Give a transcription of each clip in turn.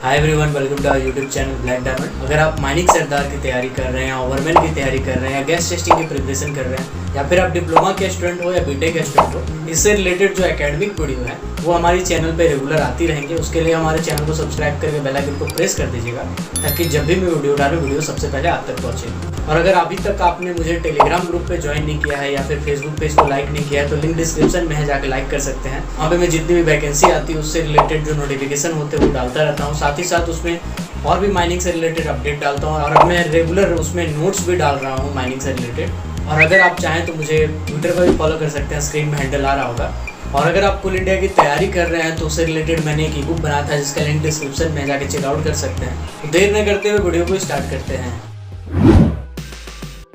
Hi everyone, welcome to our YouTube channel black diamond. अगर आप mining सरदार की तैयारी कर रहे हैं, ओवरमैन की तैयारी कर रहे हैं, या गैस टेस्टिंग की प्रिपरेशन कर रहे हैं, या फिर आप डिप्लोमा के स्टूडेंट हो या बीटेक के स्टूडेंट हो, इससे रिलेटेड जो एकेडमिक वीडियो है वो हमारी चैनल पे रेगुलर आती रहेंगे। उसके लिए हमारे चैनल को सब्सक्राइब करके बेल आइकन को प्रेस कर दीजिएगा ताकि जब भी मैं वीडियो डालूँ वीडियो सबसे पहले आप तक पहुँचे। और अगर अभी तक आपने मुझे टेलीग्राम ग्रुप पे ज्वाइन नहीं किया है या फिर फेसबुक पेज को लाइक नहीं किया है तो लिंक डिस्क्रिप्शन में है, जाकर लाइक कर सकते हैं। वहाँ पे मैं जितनी भी वैकेंसी आती है उससे रिलेटेड जो नोटिफिकेशन होते हैं वो डालता रहता हूँ। साथ ही साथ उसमें और भी माइनिंग से रिलेटेड अपडेट डालता हूँ और अब मैं रेगुलर उसमें नोट्स भी डाल रहा हूँ माइनिंग से रिलेटेड। और अगर आप चाहें तो मुझे ट्विटर पर भी फॉलो कर सकते हैं, स्क्रीन में हैंडल आ रहा होगा। और अगर आप कुल इंडिया की तैयारी कर रहे हैं तो उससे रिलेटेड मैंने एक ई-बुक बनाया था जिसका लिंक डिस्क्रिप्शन में जाके चेकआउट कर सकते हैं। तो देर न करते हुए वीडियो को स्टार्ट करते हैं।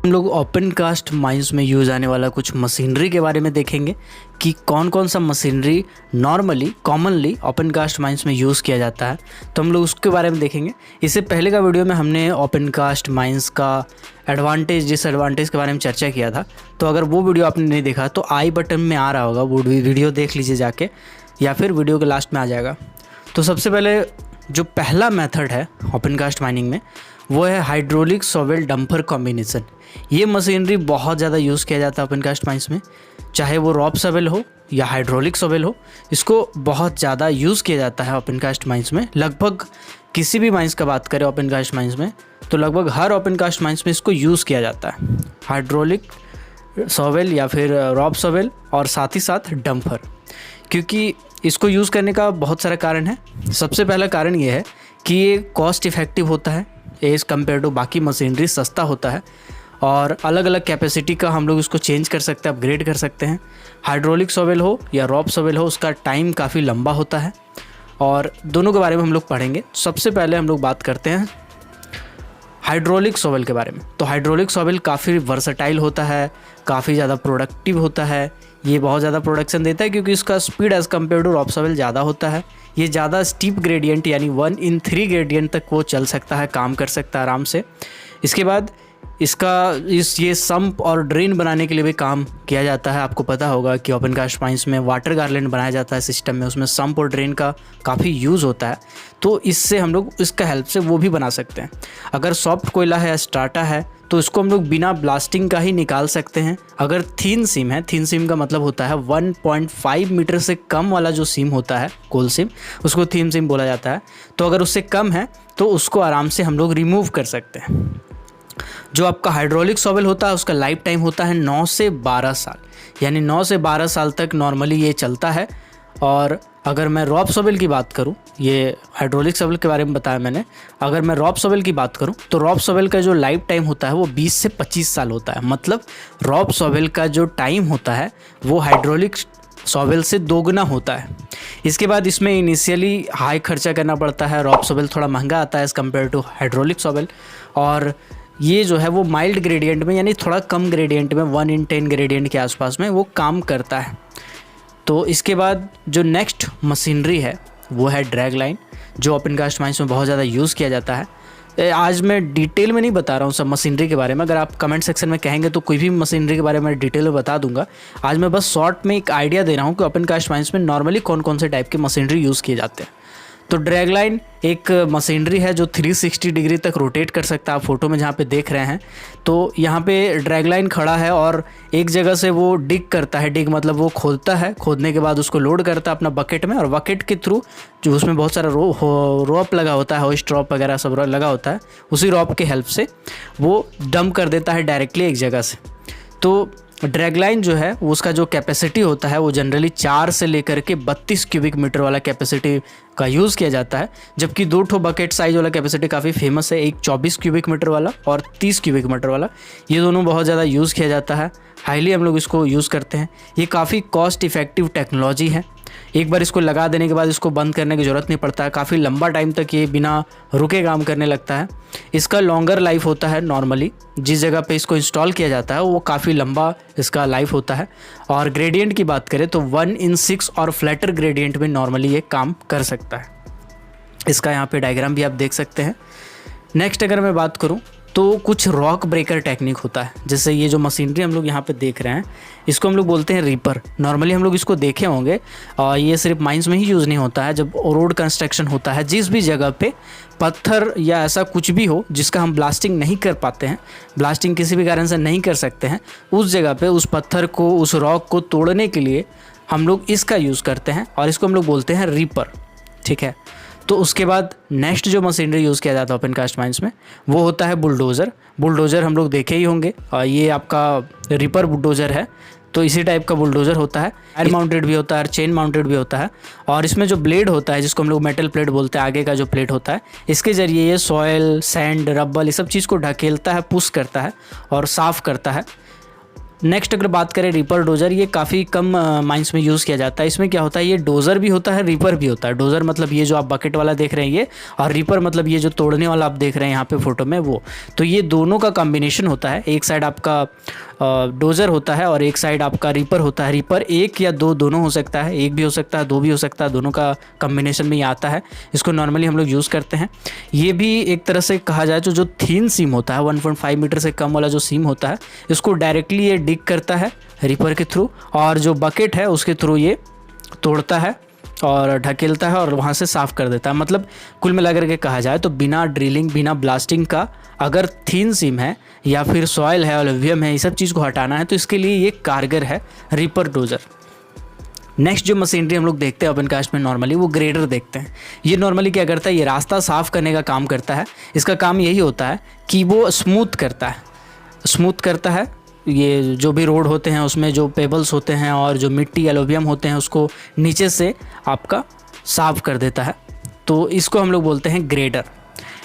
हम लोग ओपन कास्ट माइंस में यूज़ आने वाला कुछ मशीनरी के बारे में देखेंगे कि कौन कौन सा machinery normally commonly open cast mines में यूज़ किया जाता है, तो हम लोग उसके बारे में देखेंगे। इससे पहले का वीडियो में हमने ओपन कास्ट माइंस का एडवांटेज डिसएडवांटेज के बारे में चर्चा किया था। तो अगर वो वीडियो आपने नहीं देखा तो आई बटन में आ रहा होगा, वो वीडियो देख लीजिए जाके, या फिर वीडियो के लास्ट में आ जाएगा। तो सबसे पहले जो पहला मेथड है ओपन कास्ट माइनिंग में वो है हाइड्रोलिक शॉवेल डंपर कॉम्बिनेशन। ये मशीनरी बहुत ज़्यादा यूज़ किया जाता है ओपन कास्ट माइंस में, चाहे वो रॉप शॉवेल हो या हाइड्रोलिक शॉवेल हो, इसको बहुत ज़्यादा यूज़ किया जाता है ओपन कास्ट माइंस में। लगभग किसी भी माइंस का बात करें ओपन कास्ट माइंस में तो लगभग हर ओपन कास्ट माइंस में इसको यूज़ किया जाता है, हाइड्रोलिक शॉवेल या फिर रॉप शॉवेल और साथ ही साथ डंपर। क्योंकि इसको यूज़ करने का बहुत सारा कारण है। सबसे पहला कारण ये है कि ये कॉस्ट इफ़ेक्टिव होता है एज़ कम्पेयर टू बाकी मशीनरी, सस्ता होता है और अलग अलग कैपेसिटी का हम लोग इसको चेंज कर सकते हैं, अपग्रेड कर सकते हैं। हाइड्रोलिक शॉवेल हो या रॉप शॉवेल हो, उसका टाइम काफ़ी लंबा होता है और दोनों के बारे में हम लोग पढ़ेंगे। सबसे पहले हम लोग बात करते हैं हाइड्रोलिक शॉवेल के बारे में। तो हाइड्रोलिक शॉवेल काफ़ी वर्सटाइल होता है, काफ़ी ज़्यादा प्रोडक्टिव होता है। ये बहुत ज़्यादा प्रोडक्शन देता है क्योंकि इसका speed as compare to rope shovel ज़्यादा होता है। ये ज़्यादा स्टीप ग्रेडियंट यानी 1/3 ग्रेडियंट तक वो चल सकता है, काम कर सकता है आराम से। इसके बाद ये सम्प और ड्रेन बनाने के लिए भी काम किया जाता है। आपको पता होगा कि ओपन कास्ट माइंस में वाटर गार्लैंड बनाया जाता है सिस्टम में, उसमें सम्प और ड्रेन का काफ़ी यूज़ होता है। तो इससे हम लोग इसका हेल्प से वो भी बना सकते हैं। अगर सॉफ्ट कोयला है या स्ट्राटा है तो इसको हम लोग बिना ब्लास्टिंग का ही निकाल सकते हैं। अगर थीन सीम है, थीन सीम का मतलब होता है 1.5 मीटर से कम वाला जो सीम होता है, कोल सीम, उसको थीन सीम बोला जाता है। तो अगर उससे कम है तो उसको आराम से हम लोग रिमूव कर सकते हैं। जो आपका हाइड्रोलिक शॉवेल होता है उसका लाइफ टाइम होता है 9 से 12 साल, यानी 9 से 12 साल तक नॉर्मली ये चलता है। और अगर मैं रॉप शॉवेल की बात करूं, ये हाइड्रोलिक शॉवेल के बारे में बताया मैंने, अगर मैं रॉप शॉवेल की बात करूं तो रॉप शॉवेल का जो लाइफ टाइम होता है वो 20 से 25 साल होता है। मतलब रॉप शॉवेल का जो टाइम होता है वो हाइड्रोलिक शॉवेल से दोगुना होता है। इसके बाद इसमें इनिशियली हाई खर्चा करना पड़ता है। रॉप शॉवेल थोड़ा महंगा आता है as compare to hydraulic shovel, और ये जो है वो माइल्ड ग्रेडियंट में यानी थोड़ा कम ग्रेडियंट में 1/10 ग्रेडियंट के आसपास में वो काम करता है। तो इसके बाद जो नेक्स्ट मशीनरी है वो है ड्रैग लाइन, जो ओपन कास्ट माइंस में बहुत ज़्यादा यूज़ किया जाता है। आज मैं डिटेल में नहीं बता रहा हूँ सब मशीनरी के बारे में, अगर आप कमेंट सेक्शन में कहेंगे तो कोई भी मशीनरी के बारे में डिटेल में बता दूंगा। आज मैं बस शॉर्ट में एक आइडिया दे रहा हूँ कि ओपन कास्ट माइंस में नॉर्मली कौन कौन से टाइप के मशीनरी यूज़ किए जाते हैं। तो ड्रैग लाइन एक मशीनरी है जो 360 डिग्री तक रोटेट कर सकता है। आप फोटो में जहाँ पे देख रहे हैं तो यहाँ पे ड्रैग लाइन खड़ा है और एक जगह से वो डिग करता है। डिग मतलब वो खोदता है, खोदने के बाद उसको लोड करता है अपना बकेट में, और बकेट के थ्रू जो उसमें बहुत सारा रोप लगा होता है, होस्ट रॉप वगैरह सब लगा होता है, उसी रॉप के हेल्प से वो डंप कर देता है डायरेक्टली एक जगह से। तो ड्रैग लाइन जो है उसका जो कैपेसिटी होता है वो जनरली 4 से लेकर के 32 क्यूबिक मीटर वाला कैपेसिटी का यूज़ किया जाता है। जबकि 2 ठो बकेट साइज वाला कैपेसिटी काफ़ी फेमस है, एक 24 क्यूबिक मीटर वाला और 30 क्यूबिक मीटर वाला। ये दोनों बहुत ज़्यादा यूज़ किया जाता है, हाईली हम लोग इसको यूज़ करते हैं। ये काफ़ी कॉस्ट इफ़ेक्टिव टेक्नोलॉजी है। एक बार इसको लगा देने के बाद इसको बंद करने की ज़रूरत नहीं पड़ता है, काफ़ी लंबा टाइम तक ये बिना रुके काम करने लगता है। इसका लॉन्गर लाइफ होता है, नॉर्मली जिस जगह पे इसको इंस्टॉल किया जाता है वो काफ़ी लंबा इसका लाइफ होता है। और ग्रेडियंट की बात करें तो 1/6 और फ्लैटर ग्रेडियंट में नॉर्मली ये काम कर सकता है। इसका यहाँ पे डायग्राम भी आप देख सकते हैं। नेक्स्ट अगर मैं बात करूँ तो कुछ रॉक ब्रेकर टेक्निक होता है। जैसे ये जो मशीनरी हम लोग यहाँ पे देख रहे हैं, इसको हम लोग बोलते हैं रीपर। नॉर्मली हम लोग इसको देखे होंगे, और ये सिर्फ माइंस में ही यूज़ नहीं होता है। जब रोड कंस्ट्रक्शन होता है, जिस भी जगह पे पत्थर या ऐसा कुछ भी हो जिसका हम ब्लास्टिंग नहीं कर पाते हैं, ब्लास्टिंग किसी भी कारण से नहीं कर सकते हैं, उस जगह पे उस पत्थर को, उस रॉक को तोड़ने के लिए हम लोग इसका यूज़ करते हैं, और इसको हम लोग बोलते हैं रीपर। ठीक है। तो उसके बाद नेक्स्ट जो मशीनरी यूज़ किया जाता है ओपन कास्ट माइंस में, वो होता है बुलडोज़र। बुलडोज़र हम लोग देखे ही होंगे, और ये आपका रीपर बुलडोज़र है। तो इसी टाइप का बुलडोज़र होता है, एयर माउंटेड भी होता है और चेन माउंटेड भी होता है। और इसमें जो ब्लेड होता है, जिसको हम लोग मेटल प्लेट बोलते हैं, आगे का जो प्लेट होता है, इसके ज़रिए ये सॉयल, सैंड, रब्बल, ये सब चीज़ को ढकेलता है, पुश करता है और साफ़ करता है। नेक्स्ट अगर बात करें रीपर डोज़र, ये काफ़ी कम माइंस में यूज़ किया जाता है। इसमें क्या होता है, ये डोज़र भी होता है, रीपर भी होता है। डोज़र मतलब ये जो आप बकेट वाला देख रहे हैं ये, और रीपर मतलब ये जो तोड़ने वाला आप देख रहे हैं यहाँ पे फोटो में वो। तो ये दोनों का कॉम्बिनेशन होता है। एक साइड आपका डोज़र होता है और एक साइड आपका रीपर होता है। रीपर एक या दो दोनों हो सकता है, एक भी हो सकता है, दो भी हो सकता है, दोनों का कॉम्बिनेशन में ये आता है। इसको नॉर्मली हम लोग यूज़ करते हैं। ये भी एक तरह से कहा जाए तो जो थीन सीम होता है, 1.5 मीटर से कम वाला जो सीम होता है, इसको डायरेक्टली ये डिग करता है रीपर के थ्रू, और जो बकेट है उसके थ्रू ये तोड़ता है और ढकेलता है और वहाँ से साफ़ कर देता है। मतलब कुल मिला करके कहा जाए तो बिना ड्रिलिंग, बिना ब्लास्टिंग का, अगर थीन सीम है या फिर सॉइल है, एलुवियम है, ये सब चीज़ को हटाना है तो इसके लिए ये कारगर है रीपर डोज़र। नेक्स्ट जो मशीनरी हम लोग देखते हैं ओपन कास्ट में नॉर्मली, वो ग्रेडर देखते हैं। ये नॉर्मली क्या करता है, ये रास्ता साफ़ करने का काम करता है। इसका काम यही होता है कि वो स्मूथ करता है। ये जो भी रोड होते हैं उसमें जो पेबल्स होते हैं और जो मिट्टी, एलुवियम होते हैं, उसको नीचे से आपका साफ़ कर देता है। तो इसको हम लोग बोलते हैं ग्रेडर।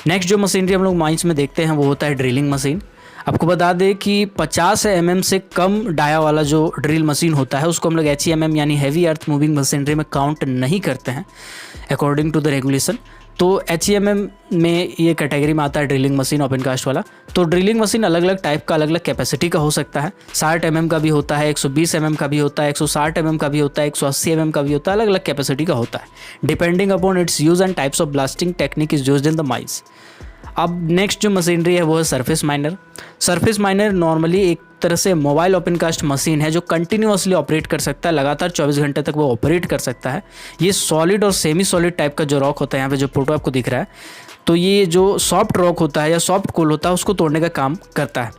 नेक्स्ट जो मशीनरी हम लोग माइंस में देखते हैं वो होता है ड्रिलिंग मशीन। आपको बता दें कि 50 mm से कम डाया वाला जो ड्रिल मशीन होता है उसको हम लोग HEMM यानी हैवी अर्थ मूविंग मशीनरी में काउंट नहीं करते हैं अकॉर्डिंग टू द रेगुलेशन। तो HEMM में ये कैटेगरी में आता है ड्रिलिंग मशीन ओपन कास्ट वाला। तो ड्रिलिंग मशीन अलग अलग टाइप का, अलग अलग कैपेसिटी का हो सकता है। 60 mm का भी होता है, 120 mm का भी होता है, 160 mm का भी होता है, 180 mm का भी होता है, अलग अलग कैपेसिटी का होता है। Depending upon its use and types of blasting technique is used in the mines. अब नेक्स्ट जो मशीनरी है वो है surface miner. Surface miner normally एक तरह से मोबाइल ओपन कास्ट मशीन है जो कंटिन्यूअसली ऑपरेट कर सकता है, लगातार 24 घंटे तक वो ऑपरेट कर सकता है। ये सॉलिड और सेमी सॉलिड टाइप का जो रॉक होता है, यहाँ पे जो फोटो आपको दिख रहा है, तो ये जो सॉफ्ट रॉक होता है या सॉफ्ट कोल होता है उसको तोड़ने का काम करता है।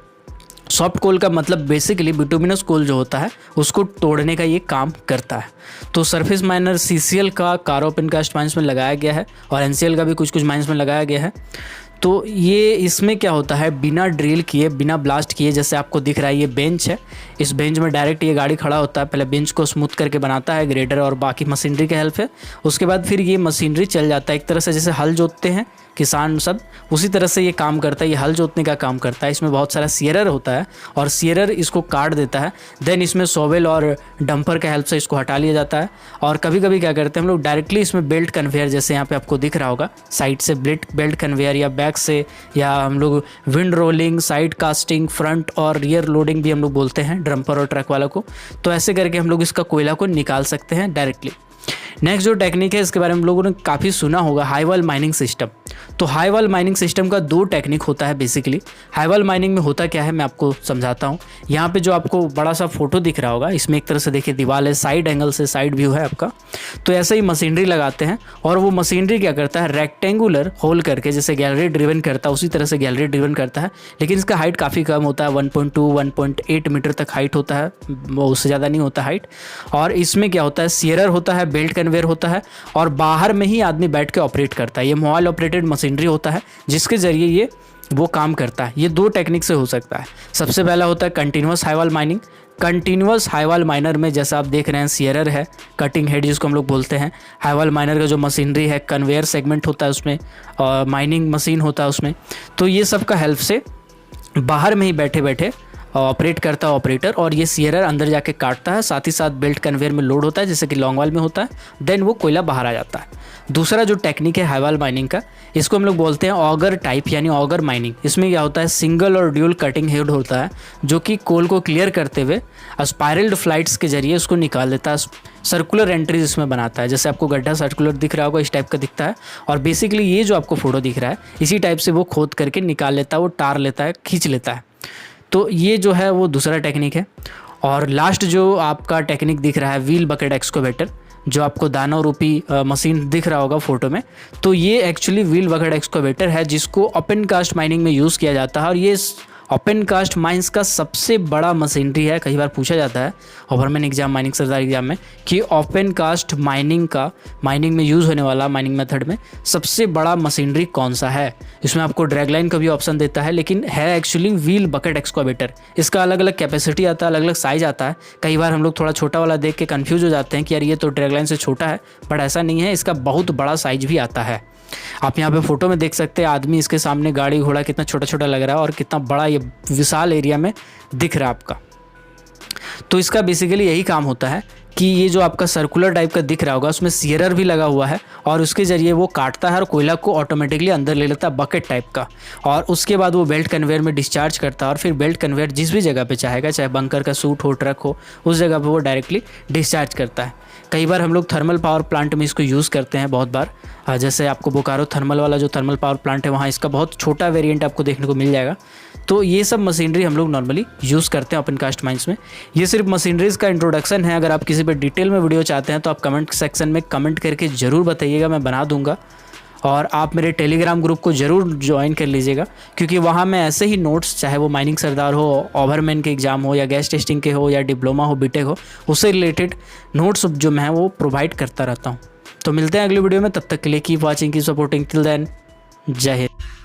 सॉफ्ट कोल का मतलब बेसिकली बिटुमिनस कोल जो होता है उसको तोड़ने का ये काम करता है। तो सरफेस माइनर CCL का कार ओपन कास्ट माइंस में लगाया गया है और NCL का भी कुछ कुछ माइंस में लगाया गया है। तो ये इसमें क्या होता है, बिना ड्रिल किए, बिना ब्लास्ट किए, जैसे आपको दिख रहा है ये बेंच है, इस बेंच में डायरेक्ट ये गाड़ी खड़ा होता है। पहले बेंच को स्मूथ करके बनाता है ग्रेडर और बाकी मशीनरी के हेल्प है। उसके बाद फिर ये मशीनरी चल जाता है। एक तरह से जैसे हल जोतते हैं किसान सब, उसी तरह से ये काम करता है। ये हल जोतने का काम करता है। इसमें बहुत सारा सीयरर होता है और सीयरर इसको काट देता है। देन इसमें सोवेल और डंपर के हेल्प से इसको हटा लिया जाता है। और कभी कभी क्या करते हैं हम लोग, डायरेक्टली इसमें बेल्ट कन्वेयर, जैसे यहाँ पे आपको दिख रहा होगा साइड से बेल्ट कन्वेयर, या बैक से, या हम लोग wind rolling, side casting, front और रियर लोडिंग भी हम लोग बोलते हैं ड्रम्पर और ट्रक वाला को। तो ऐसे करके हम लोग इसका कोयला को निकाल सकते हैं डायरेक्टली। नेक्स्ट जो टेक्निक है इसके बारे में हम लोगों ने काफ़ी सुना होगा, हाई वॉल माइनिंग सिस्टम। तो हाई वॉल माइनिंग सिस्टम का 2 टेक्निक होता है बेसिकली। हाई वॉल माइनिंग में होता क्या है मैं आपको समझाता हूँ। यहाँ पे जो आपको बड़ा सा फोटो दिख रहा होगा, इसमें एक तरह से देखिए दीवार है, साइड एंगल से साइड व्यू है आपका। तो ऐसे ही मशीनरी लगाते हैं और वो मशीनरी क्या करता है, रेक्टेंगुलर होल करके, जैसे गैलरी ड्रिवन करता है उसी तरह से गैलरी ड्रिवन करता है। लेकिन इसका हाइट काफ़ी कम होता है, 1.2 1.8 मीटर तक हाइट होता है, वो उससे ज़्यादा नहीं होता हाइट। और इसमें क्या होता है, सीयरर होता है, बेल्ट कन्वेयर होता है और बाहर में ही आदमी बैठ के ऑपरेट करता है। ये मोबाइल ऑपरेटेड मशीनरी होता है जिसके ज़रिए ये वो काम करता है। ये 2 टेक्निक से हो सकता है। सबसे पहला होता है continuous high wall mining. Continuous high wall minor में जैसा आप देख रहे हैं, सीयरर है, कटिंग हेड जिसको हम लोग बोलते हैं। हाई वॉल माइनर का जो मशीनरी है, कन्वेयर सेगमेंट होता है उसमें और माइनिंग मशीन होता है उसमें। तो ये सब का हेल्प से बाहर में ही बैठे बैठे ऑपरेट करता है ऑपरेटर, और ये सीयरर अंदर जाके काटता है, साथ ही साथ बेल्ट कन्वेयर में लोड होता है जैसे कि लॉन्गवाल में होता है, देन वो कोयला बाहर आ जाता है। दूसरा जो टेक्निक है हाईवाल माइनिंग का, इसको हम लोग बोलते हैं ऑगर टाइप यानी ऑगर माइनिंग। इसमें क्या होता है, सिंगल और ड्यूल कटिंग हेड होता है जो कि कोल को क्लियर करते हुए स्पाइरल्ड फ्लाइट्स के जरिए उसको निकाल देता है, सर्कुलर एंट्रीज इसमें बनाता है। जैसे आपको गड्ढा सर्कुलर दिख रहा होगा, इस टाइप का दिखता है, और बेसिकली ये जो आपको फोटो दिख रहा है इसी टाइप से वो खोद करके निकाल लेता है, वो टार लेता है, खींच लेता है। तो ये जो है वो दूसरा टेक्निक है। और लास्ट जो आपका टेक्निक दिख रहा है व्हील बकेट एक्सकोवेटर, जो आपको दाना रूपी मशीन दिख रहा होगा फोटो में, तो ये एक्चुअली व्हील बकेट एक्सकोवेटर है जिसको ओपन कास्ट माइनिंग में यूज़ किया जाता है। और ये ओपन कास्ट माइंस का सबसे बड़ा मशीनरी है। कई बार पूछा जाता है ओवरमैन एग्जाम, माइनिंग सरदार एग्जाम में कि ओपन कास्ट माइनिंग में यूज़ होने वाला माइनिंग मेथड में सबसे बड़ा मशीनरी कौन सा है। इसमें आपको ड्रैग लाइन का भी ऑप्शन देता है, लेकिन है एक्चुअली व्हील बकेट एक्सकोवेटर। इसका अलग अलग कैपेसिटी आता है, अलग अलग साइज आता है। कई बार हम लोग थोड़ा छोटा वाला देख के कन्फ्यूज हो जाते हैं कि यार ये तो ड्रैग लाइन से छोटा है, बट ऐसा नहीं है, इसका बहुत बड़ा साइज भी आता है। आप यहाँ पे फोटो में देख सकते हैं आदमी, इसके सामने गाड़ी घोड़ा कितना छोटा छोटा लग रहा है और कितना बड़ा ये विशाल एरिया में दिख रहा है आपका। तो इसका बेसिकली यही काम होता है कि ये जो आपका सर्कुलर टाइप का दिख रहा होगा उसमें सीयरर भी लगा हुआ है, और उसके ज़रिए वो काटता है और कोयला को ऑटोमेटिकली अंदर ले लेता है बकेट टाइप का, और उसके बाद वो बेल्ट कन्वेयर में डिस्चार्ज करता है। और फिर बेल्ट कन्वेयर जिस भी जगह पे चाहेगा, चाहे बंकर का सूट हो, ट्रक हो, उस जगह पे वो डायरेक्टली डिस्चार्ज करता है। कई बार हम लोग थर्मल पावर प्लांट में इसको यूज़ करते हैं बहुत बार। जैसे आपको बोकारो थर्मल वाला जो थर्मल पावर प्लांट है वहाँ इसका बहुत छोटा वेरिएंट आपको देखने को मिल जाएगा। तो ये सब मशीनरी हम लोग नॉर्मली यूज़ करते हैं ओपन कास्ट माइंस में। ये सिर्फ मशीनरीज का इंट्रोडक्शन है। अगर आप किसी पर डिटेल में वीडियो चाहते हैं तो आप कमेंट सेक्शन में कमेंट करके ज़रूर बताइएगा, मैं बना दूंगा। और आप मेरे टेलीग्राम ग्रुप को ज़रूर ज्वाइन कर लीजिएगा, क्योंकि वहाँ मैं ऐसे ही नोट्स, चाहे वो माइनिंग सरदार हो, ओवरमैन के एग्ज़ाम हो, या गैस टेस्टिंग के हो, या डिप्लोमा हो, बीटेक हो, उससे रिलेटेड नोट्स जो मैं वो प्रोवाइड करता रहता हूँ। तो मिलते हैं अगली वीडियो में, तब तक के लिए keep watching, keep supporting, till then जय हिंद।